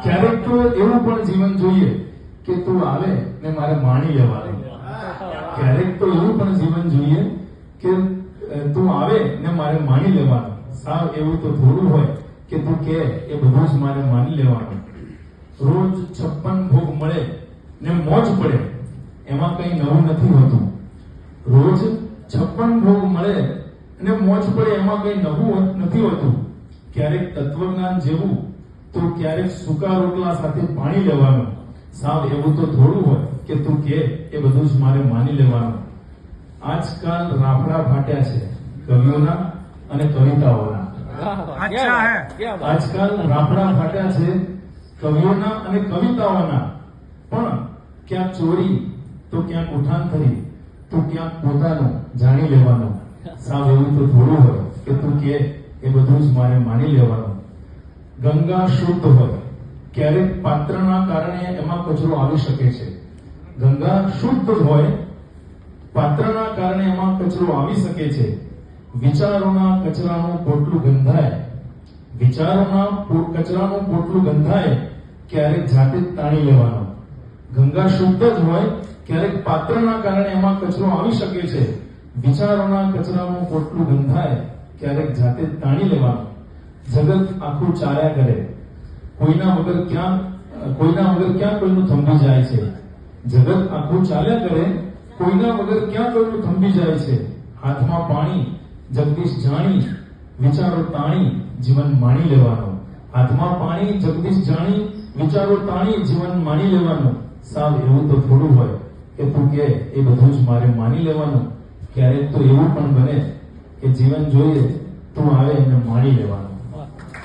ક્યારેક તો એવું પણ જીવન જોઈએ કે તું આવે ને મારે માણી લેવાનું. ક્યારેક તો એવું પણ જીવન જોઈએ કે તું આવે ને મારે માણી લેવાનું. સાવ એવું તો થોડું હોય કે તું કે એ બધું જ મારે માની લેવાનું. રોજ 56 ભોગ મળે ને મોજ પડે એમાં કઈ નવું નથી હોતું. રોજ 56 ભોગ મળે ને મોજ પડે એમાં કઈ નવું નથી હોતું. ક્યારેક તત્વજ્ઞાન જેવું તો ક્યારેક સૂકા રોટલા સાથે પાણી લેવાનું. સાવ એવું તો થોડું હોય કે તું કે એ બધું જ મારે માની લેવાનું. આજકાલ રાફડા ફાટ્યા છે કવિઓના અને કવિતાઓના. આજકાલ રાફડા ફાટ્યા છે કવિઓના અને કવિતાઓના. પણ ક્યાંક ચોરી તો ક્યાંક ઉઠાંતરી તો ક્યાંક પોતાનું જાણી લેવાનું. સાવ એવું તો થોડું હોય કે તું કે એ બધું જ મારે માની લેવાનું. ગંગા શુદ્ધ હોય ક્યારેક પાત્રના કારણે એમાં કચરો આવી શકે છે. ગંગા શુદ્ધ હોય પાત્રના કારણે એમાં કચરો આવી શકે છે. વિચારોના કચરાનું પોટલું ગંધાય, વિચારોના કચરાનું પોટલું ગંધાય ક્યારેક જાતે જ તાણી લેવાનું. ગંગા શુદ્ધ જ હોય ક્યારેક પાત્રના કારણે એમાં કચરો આવી શકે છે. વિચારોના કચરાનું પોટલું ગંધાય ક્યારેક જાતે જ તાણી લેવાનું. જગત આખું ચાલ્યા કરે કોઈના વગર ક્યાં કોઈનું થંભી જાય છે. જગત આખું ચાલ્યા કરે કોઈના વગર ક્યાં કોઈનું થંભી જાય છે. હાથમાં પાણી જગદીશ જાણી વિચારો તાણી જીવન માણી લેવાનું. હાથમાં પાણી જગદીશ જાણી વિચારો તાણી જીવન માણી લેવાનું. સાવ એવું તો થોડું હોય કે તું કે એ બધું જ મારે માની લેવાનું. ક્યારેક તો એવું પણ બને કે જીવન જોઈએ તું આવે એને માણી લેવાનું.